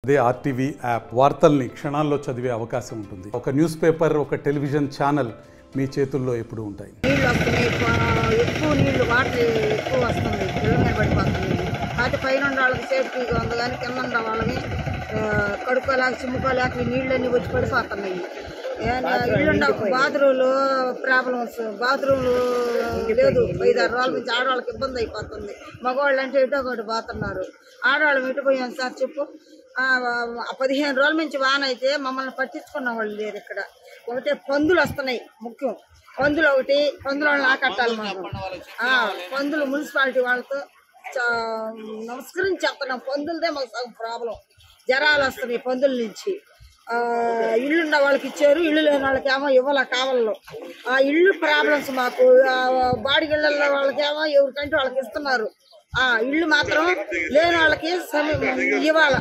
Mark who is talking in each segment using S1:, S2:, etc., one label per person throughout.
S1: అదే RTV app వార్తల్ని క్షణాల్లో చదివే అవకాశం ఉంటుంది. ఒక న్యూస్ పేపర్, ఒక టెలివిజన్ ఛానల్ మీ చేతుల్లో ఎప్పుడూ ఉంటాయి.
S2: ఎక్కువ నీళ్లు వాటర్ ఎక్కువ వస్తుంది, ఇళ్ళ మీద పడిపోతుంది. కాకపోతే పైన ఉన్న వాళ్ళకి సేఫ్టీగా ఉంది, కానీ కింద ఉన్న వాళ్ళని కడుక్కోలేక చిమ్ముకోలేక ఈ నీళ్ళన్నీ వచ్చి పడిపోతున్నాయి. ఇళ్ళుండ బాత్రూమ్లు ప్రాబ్లమ్స్, బాత్రూమ్లు లేదు. 5-6 రోజుల నుంచి ఆడవాళ్ళకి ఇబ్బంది అయిపోతుంది. మగవాళ్ళు అంటే ఇటో ఒకటి పోతున్నారు. ఆడవాళ్ళం ఇటు పోయాం సార్ చెప్పు. 15 రోజుల నుంచి వాన అయితే మమ్మల్ని పట్టించుకున్న వాళ్ళు లేరు ఇక్కడ. ఒకటే పందులు వస్తున్నాయి ముఖ్యం. పందులు వాళ్ళని ఆకట్టాలి మాకు. పందులు మున్సిపాలిటీ వాళ్ళతో నమస్కరించి చెప్తున్నాం. పందులదే మాకు సగం ప్రాబ్లం. జ్వరాలు వస్తున్నాయి పందుల నుంచి. ఇళ్ళున్న వాళ్ళకి ఇచ్చారు, ఇల్లు లేని వాళ్ళకి ఏమో ఇవ్వాల కావాలలో. ఆ ఇల్లు ప్రాబ్లమ్స్ మాకు. బాడిగిళ్ళ వాళ్ళకేమో ఎవరికంటే వాళ్ళకి ఇస్తున్నారు. ఇల్లు మాత్రం లేని వాళ్ళకి ఇవ్వాల.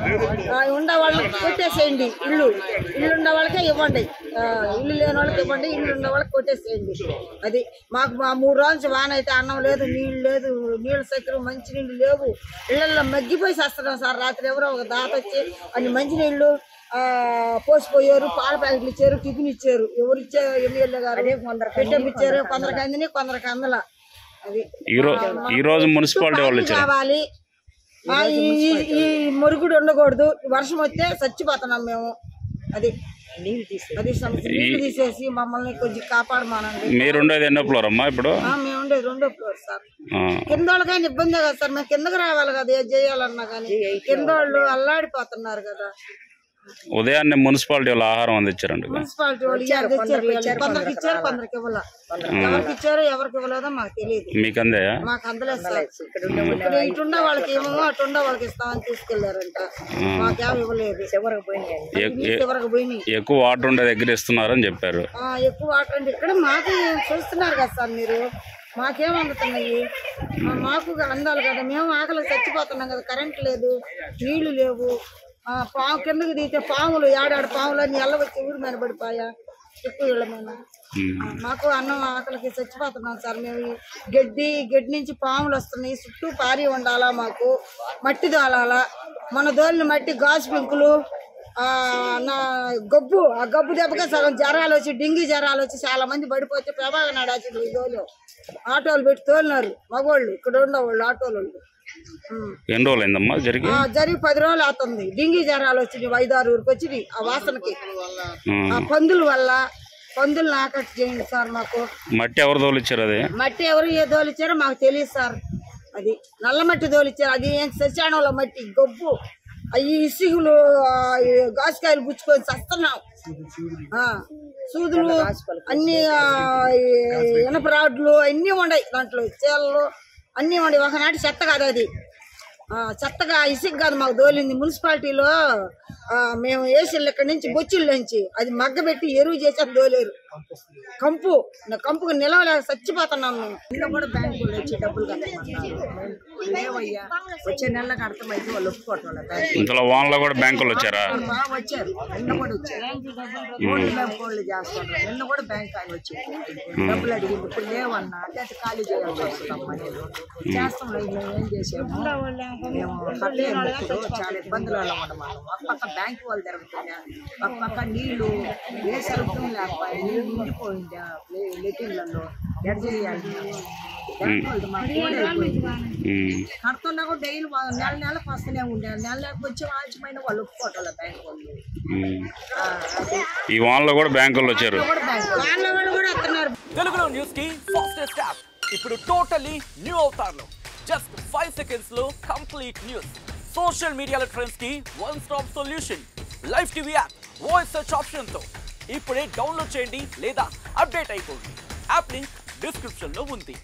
S2: ఉండే వాళ్ళకి కొట్టేసేయండి. ఇల్లు ఉన్న వాళ్ళకే ఇవ్వండి. ఇల్లు లేని వాళ్ళకి ఇవ్వండి, ఇల్లు ఉన్న వాళ్ళకి కొట్టేసేయండి. అది మాకు 3 రోజుల నుంచి వాన అయితే అన్నం లేదు, నీళ్ళు లేదు, నీళ్ళ సౌకర్యం మంచి నీళ్ళు లేవు. ఇళ్లలో మగ్గిపోయి చేస్తున్నాం సార్. రాత్రి ఎవరో ఒక దాత వచ్చి అన్ని మంచినీళ్ళు పోసిపోయారు, పాల ప్యాకెట్లు ఇచ్చారు, టిఫిన్ ఇచ్చారు. ఎవరు ఇచ్చారు? ఎమ్మెల్యే గారు పెట్టెం ఇచ్చారు. కొందరికి అందిని, కొందరికి అందల. అది
S3: ఈ రోజు మున్సిపాలిటీ వాళ్ళు
S2: కావాలి. ఈ మురుగుడు ఉండకూడదు. వర్షం వస్తే చచ్చిపోతున్నాం మేము. అది నీళ్ళు తీసేసి మమ్మల్ని కొంచెం కాపాడమానండి.
S3: మీరుండేది ఎన్నో ఫ్లోర్ అమ్మా ఇప్పుడు?
S2: మేము ఉండేది 2వ ఫ్లోర్ సార్. కింద వాళ్ళకైనా ఇబ్బందే కదా సార్. మేము కిందకి రావాలి కదా, ఏం చేయాలన్నా కానీ. కింద వాళ్ళు అల్లాడిపోతున్నారు కదా.
S3: ఉదయాన్నే మున్సిపాలిటీ వాళ్ళు ఆహారం అందించారండి.
S2: మున్సిపాలిటీ వాళ్ళు కొందరికి ఇచ్చారు, కొందరికి ఇవ్వాల. ఎవరికి ఇచ్చారో ఎవరికి ఇవ్వలేదో మాకు తెలియదు.
S3: మీకు అందే?
S2: మాకు అందలేదు సార్. ఇక్కడ ఇటుండ వాళ్ళకి ఏమో అటుండ వాళ్ళకి ఇస్తామని తీసుకెళ్లారంట. మాకేమో ఇవ్వలేదు. చివరికి పోయినాయి.
S3: ఎక్కువ వాటర్ ఉండే దగ్గర ఇస్తున్నారని చెప్పారు.
S2: ఎక్కువ వాటర్ అంటే ఇక్కడ మాకు చూస్తున్నారు కదా సార్ మీరు. మాకేం అందుతున్నాయి? మాకు అందాలి కదా. మేము ఆకలికి చచ్చిపోతున్నాం కదా. కరెంట్ లేదు, నీళ్లు లేవు. పాము కిందకి దిగితే పాములు, ఏడాడు పాములు అన్ని ఎల్ల వచ్చి ఊరి మీద పడిపోయా ఎక్కువ ఇళ్ళ మీద. మాకు అన్నం ఆకలికి చచ్చిపోతున్నాం సార్. మేము గడ్డి నుంచి పాములు వస్తున్నాయి. చుట్టూ పారి ఉండాలా, మాకు మట్టి దోలాలా. మన దోలిన మట్టి గాజు పెంకులు, గబ్బు. ఆ గబ్బు దెబ్బగా సగం జ్వరాలు వచ్చి, డెంగీ జ్వరాలు వచ్చి చాలా మంది పడిపోతే ప్రభావం నడాచి దోలు ఆటోలు పెట్టి తోలినారు మగవాళ్ళు. ఇక్కడ ఉండేవాళ్ళు ఆటోలు.
S3: ఎన్ని రోజులు అయిందమ్మా జరిగి?
S2: 10 రోజులు అవుతుంది. డెంగీ జ్వరాలు వచ్చినాయి. 5-6 ఊరికి వచ్చినాయి ఆ వాసనకి. ఆ పందుల వల్ల. పందులు ఆకట్టు చేయండి సార్ మాకు.
S3: మట్టి ఎవరు తోలిచ్చారు? అది
S2: మట్టి ఎవరు ఏ తోలిచ్చారో మాకు తెలియదు సార్. అది నల్ల మట్టి తోలిచ్చారు. అది ఏం సచాణంలో మట్టి, గొబ్బు. అవి ఇసుగులు, గాసుకాయలు గుచ్చుకొని చస్తున్నాం. సూదులు అన్ని, ఇనప రాడ్లు అన్నీ ఉన్నాయి దాంట్లో. చీలలు అన్నీ ఉండి. ఒకనాటి చెత్త కాదు అది. చెత్తగా ఇసుక కాదు మాకు దోలింది. మున్సిపాలిటీలో మేము వేసిళ్ళు ఇక్కడి నుంచి బొచ్చుల నుంచి అది మగ్గబెట్టి ఎరువు చేసి అది దోలేరు. కంపుకు నిలవలేక చచ్చిపోతున్నాం మేము. నిన్న కూడా బ్యాంకు వచ్చి డబ్బులు కట్టమయ్యా. వచ్చే నెలకు అర్థమైతే వాళ్ళు ఒప్పుకోవటం.
S3: వాన్లో కూడా బ్యాంకులు వచ్చారా?
S2: వచ్చారు. నిన్న కూడా వచ్చారు. కోళ్ళు చేస్తున్నారు. నిన్న కూడా బ్యాంక్ ఆయన వచ్చి డబ్బులు అడిగింది. ఇప్పుడు లేవన్నా అంటే ఖాళీ చేయాల్సి వస్తుందమ్మా. నేను చేస్తాం. మేము ఏం చేసాము, మేము చాలా ఇబ్బందులు ఉన్నాం. ఒక పక్క బ్యాంకు వాళ్ళు జరుగుతున్నాయి, ఒక పక్క నీళ్లు ఏ సరుకులు లేకపోయి నీళ్ళు నిండిపోయిందా లెటిన్లలో. ఎడ్ చేయాలి కడుతున్నా కూడా డైలీ నెలకు వస్తూనే ఉండే. నెలకు వచ్చి వాంచమైన వాళ్ళు ఒప్పుకోవటం బ్యాంక్ వాళ్ళు.
S3: ఈ వాన్లో కూడా బ్యాంకులు వచ్చారు.
S2: వాళ్ళు కూడా వస్తున్నారు.
S4: తెలుగులో న్యూస్ కి ఫాస్టెస్ట్ యాప్ ఇప్పుడు టోటలీ న్యూ అవతార్లో. జస్ట్ 5 seconds లో కంప్లీట్ న్యూస్. సోషల్ మీడియాలో ట్రెండ్స్ కి one stop solution. Live TV app voice search option తో ఇప్పుడే డౌన్లోడ్ చేయండి లేదా అప్డేట్ అయిపోండి. యాప్ లింక్ డిస్క్రిప్షన్ లో ఉంది.